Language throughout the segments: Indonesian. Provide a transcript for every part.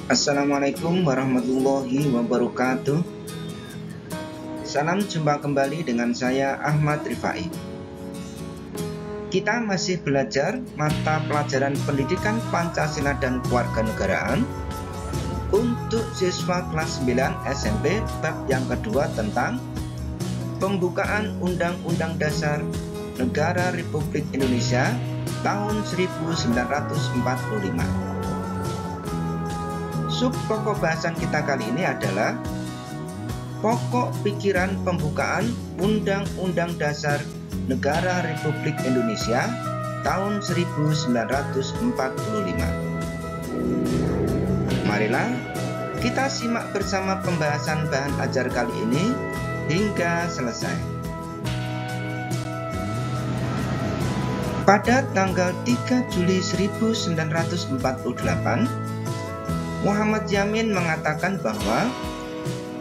Assalamualaikum warahmatullahi wabarakatuh. Salam jumpa kembali dengan saya Ahmad Rifai. Kita masih belajar mata pelajaran pendidikan Pancasila dan Kewarganegaraan untuk siswa kelas 9 SMP bab yang kedua tentang pembukaan Undang-Undang Dasar Negara Republik Indonesia tahun 1945. Sub pokok bahasan kita kali ini adalah pokok pikiran pembukaan Undang-Undang Dasar Negara Republik Indonesia tahun 1945. Marilah kita simak bersama pembahasan bahan ajar kali ini hingga selesai. Pada tanggal 3 Juli 1948, Muhammad Yamin mengatakan bahwa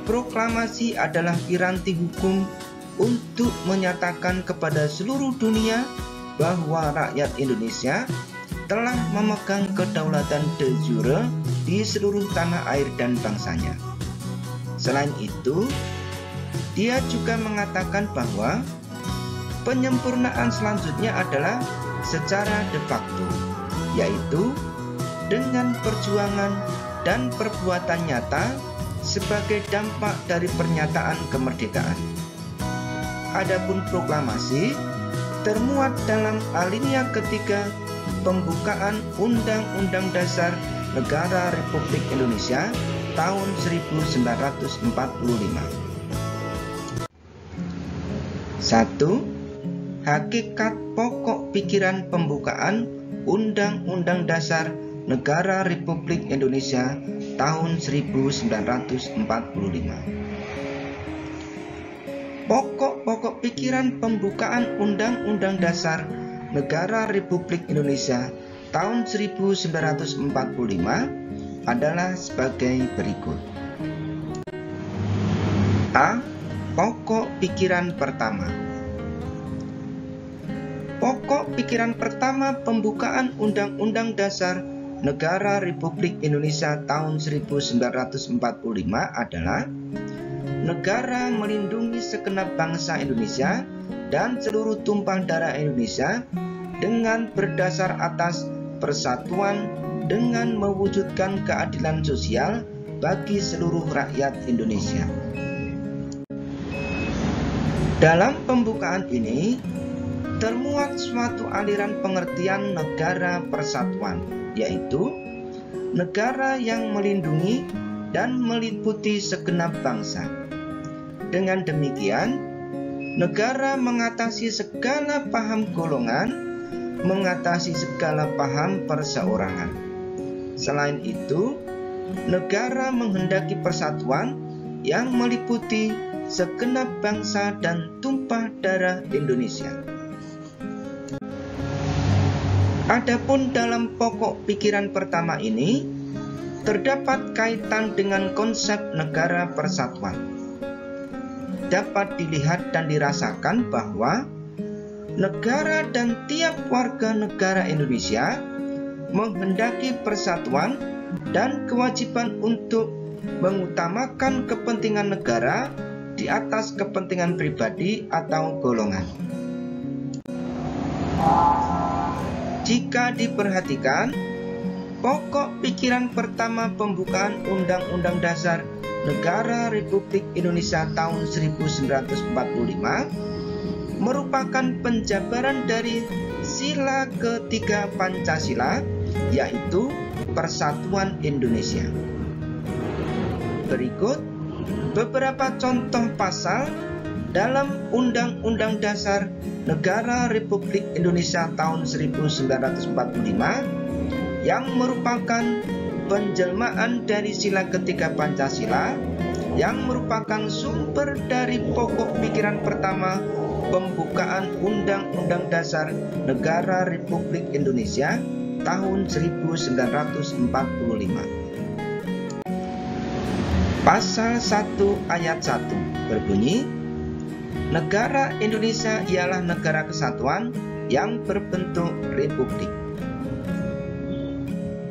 proklamasi adalah piranti hukum untuk menyatakan kepada seluruh dunia bahwa rakyat Indonesia telah memegang kedaulatan de jure di seluruh tanah air dan bangsanya. Selain itu, dia juga mengatakan bahwa penyempurnaan selanjutnya adalah secara de facto, yaitu dengan perjuangan dan perbuatan nyata sebagai dampak dari pernyataan kemerdekaan. Adapun proklamasi termuat dalam alinea ketiga pembukaan Undang-Undang Dasar Negara Republik Indonesia tahun 1945. 1. Hakikat pokok pikiran pembukaan Undang-Undang Dasar Negara Republik Indonesia tahun 1945. Pokok-pokok pikiran pembukaan Undang-Undang Dasar Negara Republik Indonesia tahun 1945 adalah sebagai berikut. A. Pokok pikiran pertama. Pokok pikiran pertama pembukaan Undang-Undang Dasar Negara Republik Indonesia tahun 1945 adalah negara melindungi segenap bangsa Indonesia dan seluruh tumpah darah Indonesia dengan berdasar atas persatuan dengan mewujudkan keadilan sosial bagi seluruh rakyat Indonesia. Dalam pembukaan ini termuat suatu aliran pengertian negara persatuan, yaitu negara yang melindungi dan meliputi segenap bangsa. Dengan demikian, negara mengatasi segala paham golongan, mengatasi segala paham perseorangan. Selain itu, negara menghendaki persatuan yang meliputi segenap bangsa dan tumpah darah Indonesia. Adapun dalam pokok pikiran pertama ini terdapat kaitan dengan konsep negara persatuan. Dapat dilihat dan dirasakan bahwa negara dan tiap warga negara Indonesia menghendaki persatuan dan kewajiban untuk mengutamakan kepentingan negara di atas kepentingan pribadi atau golongan. Jika diperhatikan, pokok pikiran pertama pembukaan Undang-Undang Dasar Negara Republik Indonesia tahun 1945 merupakan penjabaran dari sila ketiga Pancasila, yaitu Persatuan Indonesia. Berikut beberapa contoh pasal dalam Undang-Undang Dasar Negara Republik Indonesia tahun 1945 yang merupakan penjelmaan dari sila ketiga Pancasila, yang merupakan sumber dari pokok pikiran pertama pembukaan Undang-Undang Dasar Negara Republik Indonesia tahun 1945. Pasal 1 ayat 1 berbunyi, negara Indonesia ialah negara kesatuan yang berbentuk republik.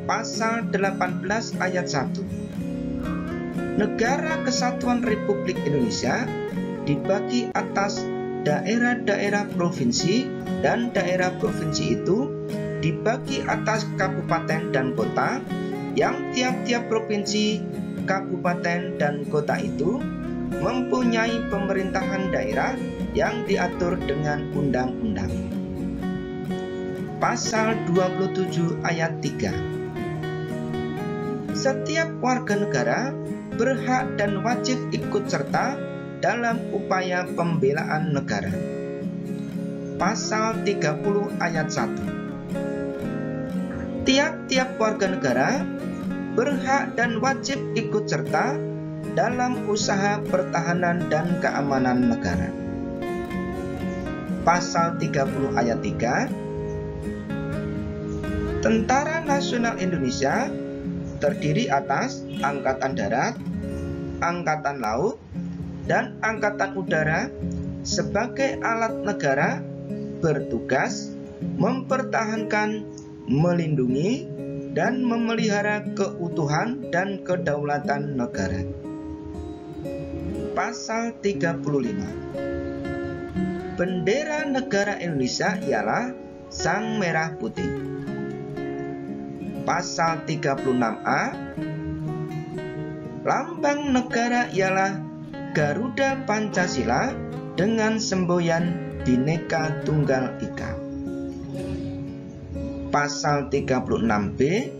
Pasal 18 ayat 1. Negara Kesatuan Republik Indonesia dibagi atas daerah-daerah provinsi, dan daerah provinsi itu dibagi atas kabupaten dan kota, yang tiap-tiap provinsi, kabupaten, dan kota itu mempunyai pemerintahan daerah yang diatur dengan undang-undang. Pasal 27 ayat 3. Setiap warga negara berhak dan wajib ikut serta dalam upaya pembelaan negara. Pasal 30 ayat 1. Tiap-tiap warga negara berhak dan wajib ikut serta dalam usaha pertahanan dan keamanan negara. Pasal 30 ayat 3. Tentara Nasional Indonesia terdiri atas Angkatan Darat, Angkatan Laut, dan Angkatan Udara sebagai alat negara bertugas mempertahankan, melindungi, dan memelihara keutuhan dan kedaulatan negara. Pasal 35. Bendera negara Indonesia ialah Sang Merah Putih. Pasal 36A. Lambang negara ialah Garuda Pancasila dengan semboyan Bhinneka Tunggal Ika. Pasal 36B.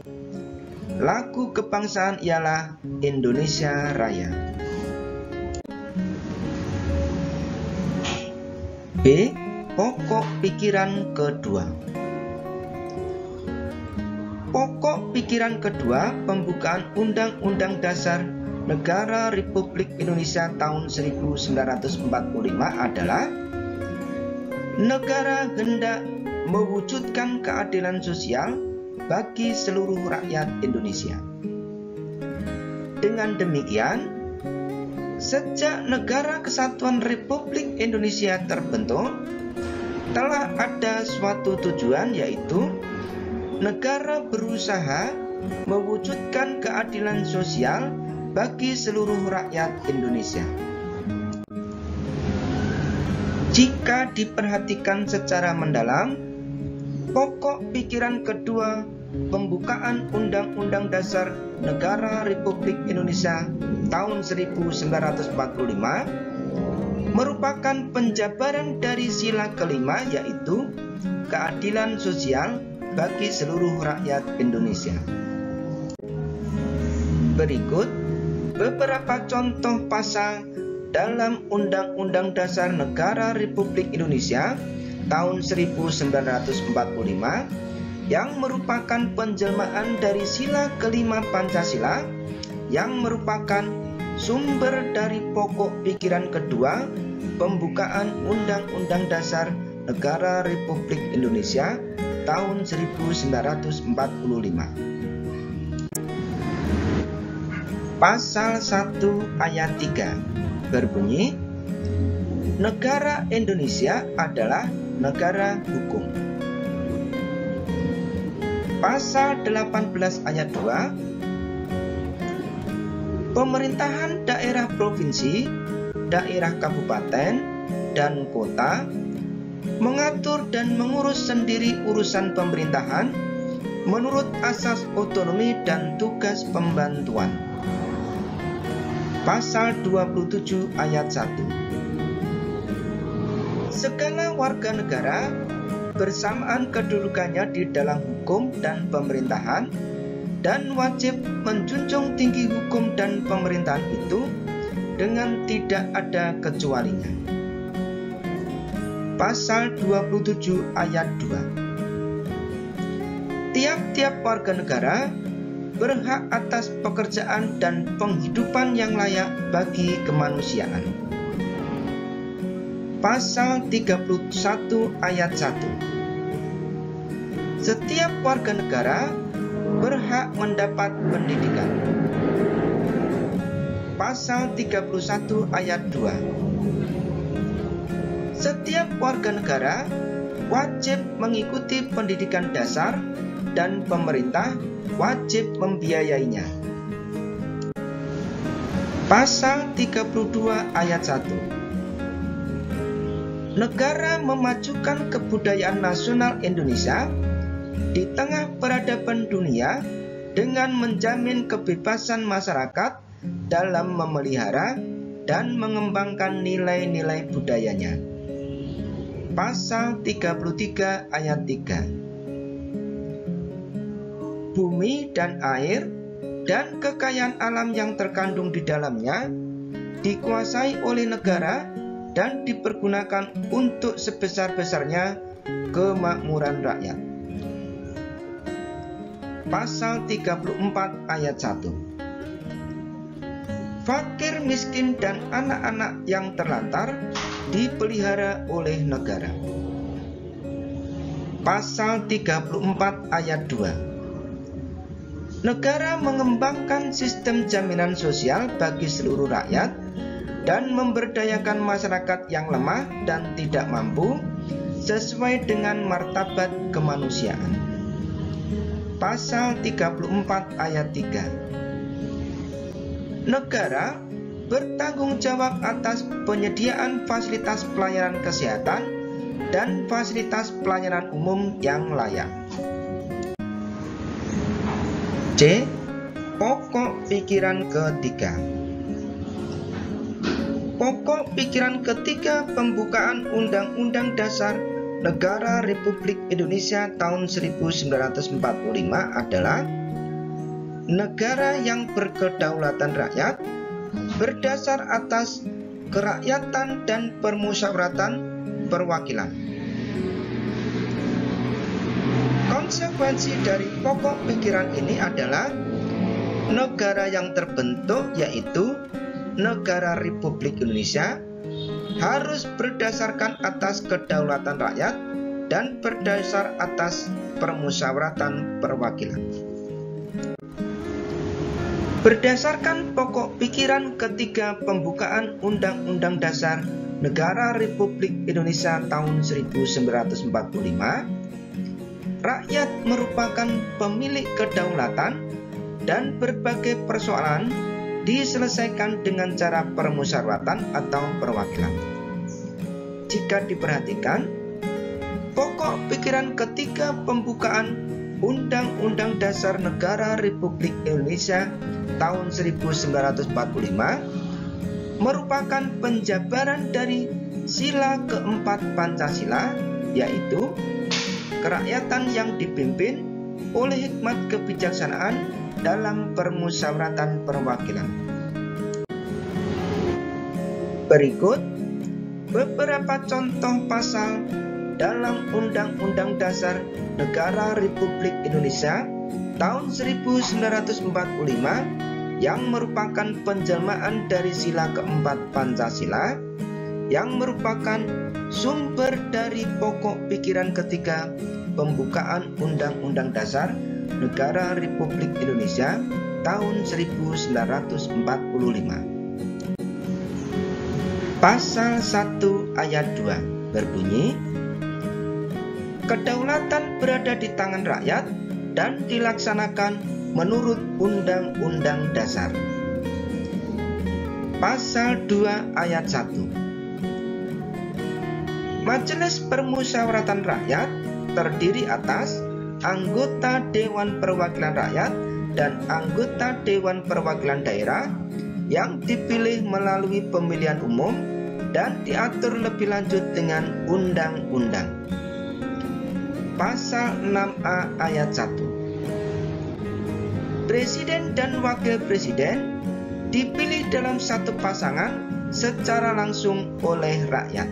Lagu kebangsaan ialah Indonesia Raya. B. Pokok pikiran kedua. Pokok pikiran kedua pembukaan Undang-Undang Dasar Negara Republik Indonesia tahun 1945 adalah negara hendak mewujudkan keadilan sosial bagi seluruh rakyat Indonesia. Dengan demikian, sejak Negara Kesatuan Republik Indonesia terbentuk, telah ada suatu tujuan, yaitu negara berusaha mewujudkan keadilan sosial bagi seluruh rakyat Indonesia. Jika diperhatikan secara mendalam, pokok pikiran kedua pembukaan Undang-Undang Dasar Negara Republik Indonesia tahun 1945 merupakan penjabaran dari sila kelima, yaitu keadilan sosial bagi seluruh rakyat Indonesia. Berikut beberapa contoh pasal dalam Undang-Undang Dasar Negara Republik Indonesia tahun 1945 yang merupakan penjelmaan dari sila kelima Pancasila, yang merupakan sumber dari pokok pikiran kedua pembukaan Undang-Undang Dasar Negara Republik Indonesia tahun 1945. Pasal 1 ayat 3 berbunyi, negara Indonesia adalah negara hukum. Pasal 18 ayat 2, pemerintahan daerah provinsi, daerah kabupaten, dan kota mengatur dan mengurus sendiri urusan pemerintahan menurut asas otonomi dan tugas pembantuan. Pasal 27 ayat 1. Segala warga negara bersamaan kedudukannya di dalam hukum dan pemerintahan, dan wajib menjunjung tinggi hukum dan pemerintahan itu dengan tidak ada kecualinya. Pasal 27 ayat 2. Tiap-tiap warga negara berhak atas pekerjaan dan penghidupan yang layak bagi kemanusiaan. Pasal 31 ayat 1. Setiap warga negara berhak mendapat pendidikan. Pasal 31 ayat 2. Setiap warga negara wajib mengikuti pendidikan dasar dan pemerintah wajib membiayainya. Pasal 32 ayat 1. Negara memajukan kebudayaan nasional Indonesia di tengah peradaban dunia dengan menjamin kebebasan masyarakat dalam memelihara dan mengembangkan nilai-nilai budayanya. Pasal 33 ayat 3. Bumi dan air dan kekayaan alam yang terkandung di dalamnya dikuasai oleh negara dan dipergunakan untuk sebesar-besarnya kemakmuran rakyat. Pasal 34 ayat 1. Fakir, miskin, dan anak-anak yang terlantar dipelihara oleh negara. Pasal 34 ayat 2. Negara mengembangkan sistem jaminan sosial bagi seluruh rakyat dan memberdayakan masyarakat yang lemah dan tidak mampu sesuai dengan martabat kemanusiaan. Pasal 34 ayat 3. Negara bertanggung jawab atas penyediaan fasilitas pelayanan kesehatan dan fasilitas pelayanan umum yang layak. C. Pokok pikiran ketiga. Pokok pikiran ketiga pembukaan Undang-Undang Dasar Negara Republik Indonesia tahun 1945 adalah negara yang berkedaulatan rakyat berdasar atas kerakyatan dan permusyawaratan perwakilan. Konsekuensi dari pokok pikiran ini adalah negara yang terbentuk, yaitu negara Republik Indonesia, harus berdasarkan atas kedaulatan rakyat dan berdasar atas permusyawaratan perwakilan. Berdasarkan pokok pikiran ketiga pembukaan Undang-Undang Dasar Negara Republik Indonesia tahun 1945, rakyat merupakan pemilik kedaulatan dan berbagai persoalan diselesaikan dengan cara permusyawaratan atau perwakilan. Jika diperhatikan, pokok pikiran ketiga pembukaan Undang-Undang Dasar Negara Republik Indonesia tahun 1945 merupakan penjabaran dari sila keempat Pancasila, yaitu kerakyatan yang dipimpin oleh hikmat kebijaksanaan dalam permusyawaratan perwakilan. Berikut beberapa contoh pasal dalam Undang-Undang Dasar Negara Republik Indonesia tahun 1945 yang merupakan penjelmaan dari sila keempat Pancasila, yang merupakan sumber dari pokok pikiran ketiga pembukaan Undang-Undang Dasar Negara Republik Indonesia tahun 1945. Pasal 1 ayat 2 berbunyi, kedaulatan berada di tangan rakyat dan dilaksanakan menurut Undang-Undang Dasar. Pasal 2 ayat 1. Majelis Permusyawaratan Rakyat terdiri atas anggota Dewan Perwakilan Rakyat dan anggota Dewan Perwakilan Daerah yang dipilih melalui pemilihan umum dan diatur lebih lanjut dengan undang-undang. Pasal 6A ayat 1. Presiden dan Wakil Presiden dipilih dalam satu pasangan secara langsung oleh rakyat.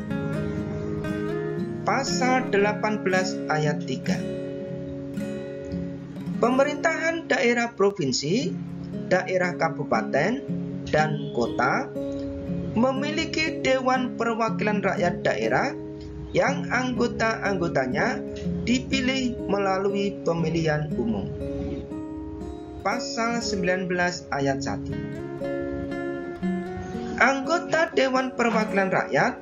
Pasal 18 ayat 3. Pemerintahan daerah provinsi, daerah kabupaten, dan kota memiliki Dewan Perwakilan Rakyat Daerah yang anggota-anggotanya dipilih melalui pemilihan umum. Pasal 19 ayat 1. Dewan Perwakilan Rakyat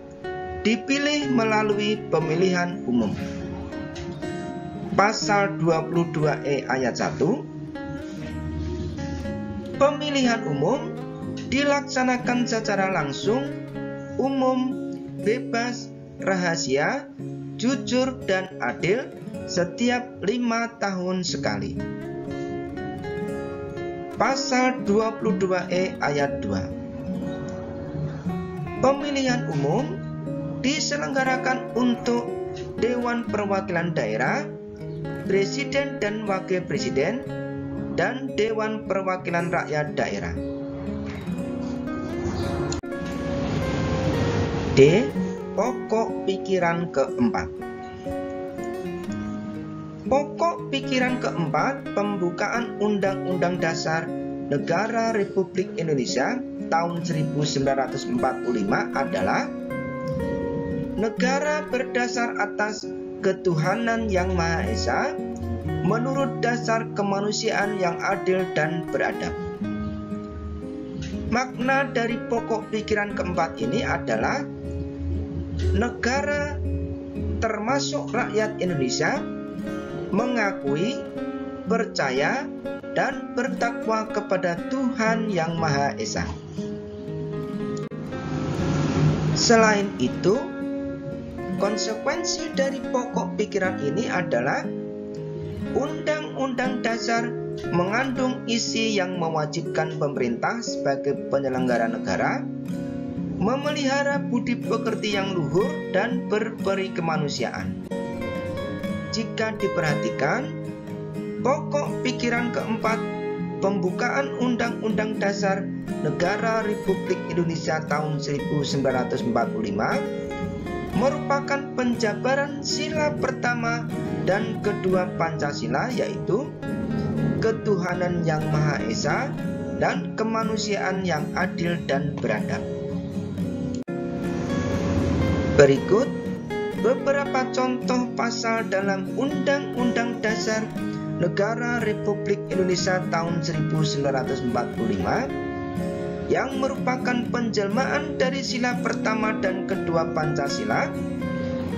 dipilih melalui pemilihan umum. Pasal 22E ayat 1, pemilihan umum dilaksanakan secara langsung, umum, bebas, rahasia, jujur, dan adil setiap 5 tahun sekali. Pasal 22E ayat 2, pemilihan umum diselenggarakan untuk Dewan Perwakilan Daerah, Presiden dan Wakil Presiden, dan Dewan Perwakilan Rakyat Daerah. D. Pokok pikiran keempat. Pokok pikiran keempat pembukaan Undang-Undang Dasar Negara Republik Indonesia tahun 1945 adalah negara berdasar atas ketuhanan yang Maha Esa menurut dasar kemanusiaan yang adil dan beradab. Makna dari pokok pikiran keempat ini adalah negara termasuk rakyat Indonesia mengakui, percaya, dan bertakwa kepada Tuhan yang Maha Esa. Selain itu, konsekuensi dari pokok pikiran ini adalah Undang-Undang Dasar mengandung isi yang mewajibkan pemerintah sebagai penyelenggara negara memelihara budi pekerti yang luhur dan berperi kemanusiaan. Jika diperhatikan, pokok pikiran keempat pembukaan Undang-Undang Dasar Negara Republik Indonesia tahun 1945 merupakan penjabaran sila pertama dan kedua Pancasila, yaitu ketuhanan yang Maha Esa dan kemanusiaan yang adil dan beradab. Berikut beberapa contoh pasal dalam Undang-Undang Dasar Negara Republik Indonesia tahun 1945 yang merupakan penjelmaan dari sila pertama dan kedua Pancasila,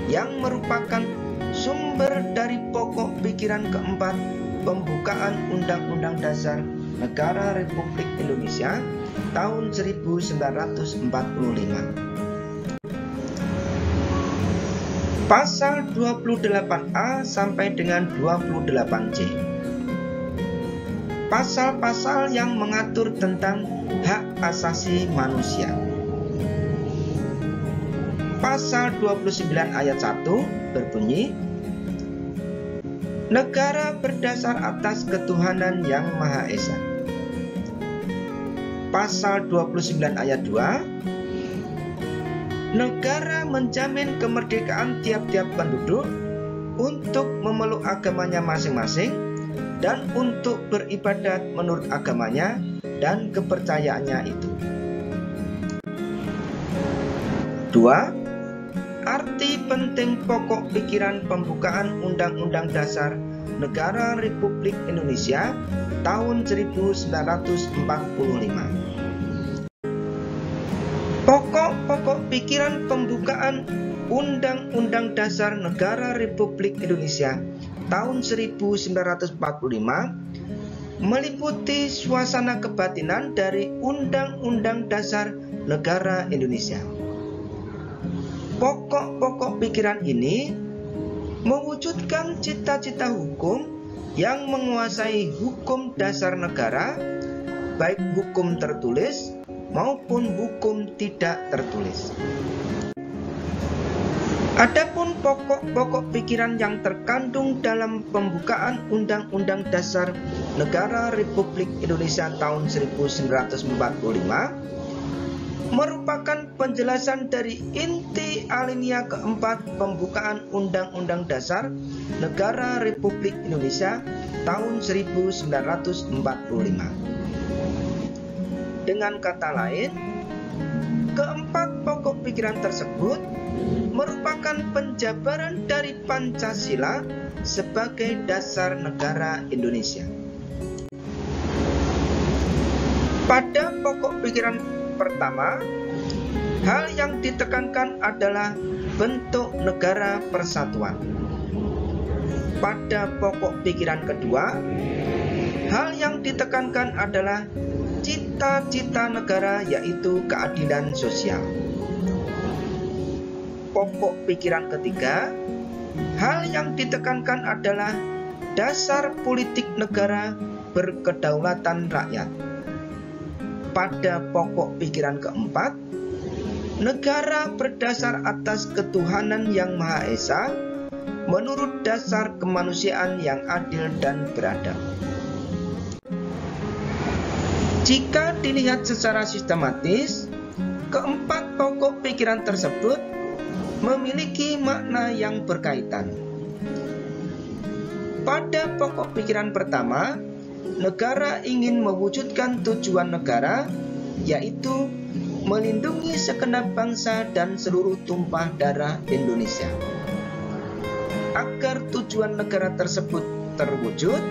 yang merupakan sumber dari pokok pikiran keempat pembukaan Undang-Undang Dasar Negara Republik Indonesia tahun 1945. Pasal 28A sampai dengan 28C. Pasal-pasal yang mengatur tentang hak asasi manusia. Pasal 29 ayat 1 berbunyi, negara berdasar atas ketuhanan yang Maha Esa. Pasal 29 ayat 2, negara menjamin kemerdekaan tiap-tiap penduduk untuk memeluk agamanya masing-masing dan untuk beribadat menurut agamanya dan kepercayaannya itu. 2. Arti penting pokok pikiran pembukaan Undang-Undang Dasar Negara Republik Indonesia tahun 1945. Pokok-pokok pikiran pembukaan Undang-Undang Dasar Negara Republik Indonesia tahun 1945 meliputi suasana kebatinan dari Undang-Undang Dasar Negara Indonesia. Pokok-pokok pikiran ini mewujudkan cita-cita hukum yang menguasai hukum dasar negara, baik hukum tertulis maupun hukum tidak tertulis. Adapun pokok-pokok pikiran yang terkandung dalam pembukaan Undang-Undang Dasar Negara Republik Indonesia tahun 1945 merupakan penjelasan dari inti alinea keempat pembukaan Undang-Undang Dasar Negara Republik Indonesia tahun 1945. Dengan kata lain, keempat pokok pikiran tersebut merupakan penjabaran dari Pancasila sebagai dasar negara Indonesia. Pada pokok pikiran pertama, Hal yang ditekankan adalah bentuk negara persatuan. Pada pokok pikiran kedua, hal yang ditekankan adalah cita-cita negara, yaitu keadilan sosial. Pokok pikiran ketiga, hal yang ditekankan adalah dasar politik negara berkedaulatan rakyat. Pada pokok pikiran keempat, negara berdasar atas ketuhanan yang Maha Esa menurut dasar kemanusiaan yang adil dan beradab. Jika dilihat secara sistematis, keempat pokok pikiran tersebut memiliki makna yang berkaitan. Pada pokok pikiran pertama, negara ingin mewujudkan tujuan negara, yaitu melindungi segenap bangsa dan seluruh tumpah darah Indonesia. Agar tujuan negara tersebut terwujud,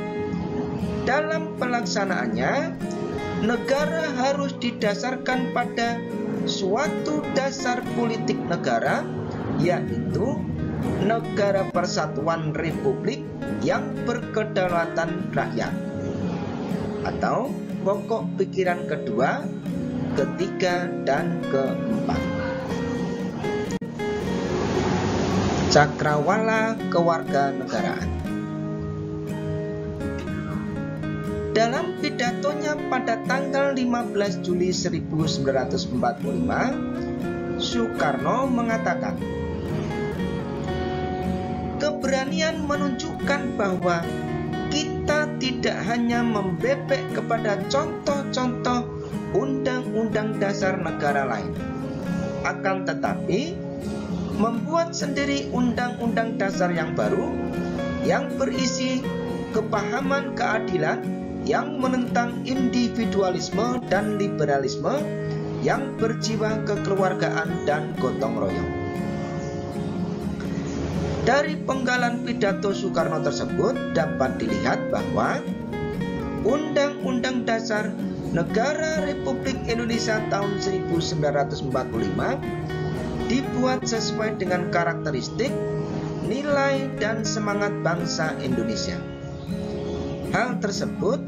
dalam pelaksanaannya, negara harus didasarkan pada suatu dasar politik negara, yaitu negara persatuan republik yang berkedaulatan rakyat. Atau pokok pikiran kedua, ketiga, dan keempat. Cakrawala kewarganegaraan. Dalam pidatonya pada tanggal 15 Juli 1945, Soekarno mengatakan, keberanian menunjukkan bahwa kita tidak hanya membebek kepada contoh-contoh undang-undang dasar negara lain, akan tetapi membuat sendiri undang-undang dasar yang baru yang berisi kepahaman keadilan yang menentang individualisme dan liberalisme, yang berjiwa kekeluargaan dan gotong royong. Dari penggalan pidato Soekarno tersebut dapat dilihat bahwa Undang-Undang Dasar Negara Republik Indonesia tahun 1945 dibuat sesuai dengan karakteristik, nilai, dan semangat bangsa Indonesia. Hal tersebut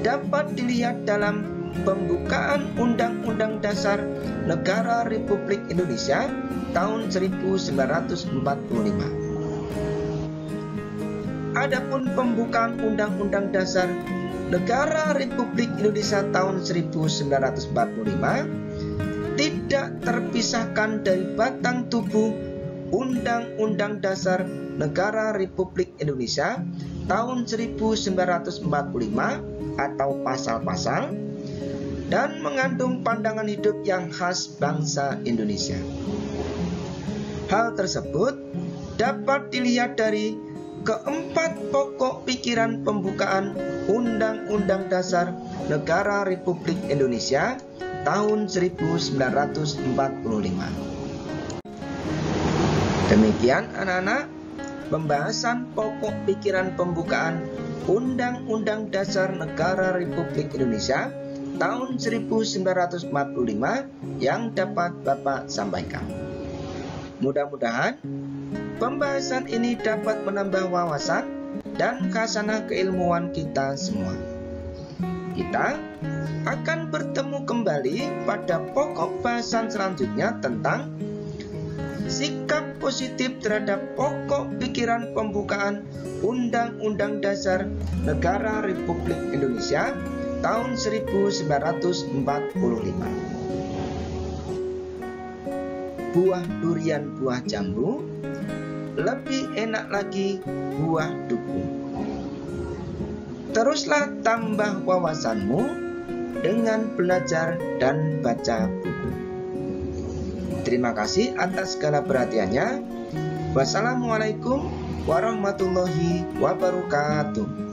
dapat dilihat dalam pembukaan Undang-Undang Dasar Negara Republik Indonesia tahun 1945. Adapun pembukaan Undang-Undang Dasar Negara Republik Indonesia tahun 1945 tidak terpisahkan dari batang tubuh Undang-Undang Dasar Negara Republik Indonesia tahun 1945 atau pasal-pasal, dan mengandung pandangan hidup yang khas bangsa Indonesia. Hal tersebut dapat dilihat dari keempat pokok pikiran pembukaan Undang-Undang Dasar Negara Republik Indonesia tahun 1945. Demikian anak-anak, pembahasan pokok pikiran pembukaan Undang-Undang Dasar Negara Republik Indonesia tahun 1945 yang dapat Bapak sampaikan. Mudah-mudahan pembahasan ini dapat menambah wawasan dan khasanah keilmuan kita semua. Kita akan bertemu kembali pada pokok bahasan selanjutnya tentang sikap positif terhadap pokok pikiran pembukaan Undang-Undang Dasar Negara Republik Indonesia tahun 1945. Buah durian, buah jambu, lebih enak lagi buah duku. Teruslah tambah wawasanmu dengan belajar dan baca buku. Terima kasih atas segala perhatiannya. Wassalamualaikum warahmatullahi wabarakatuh.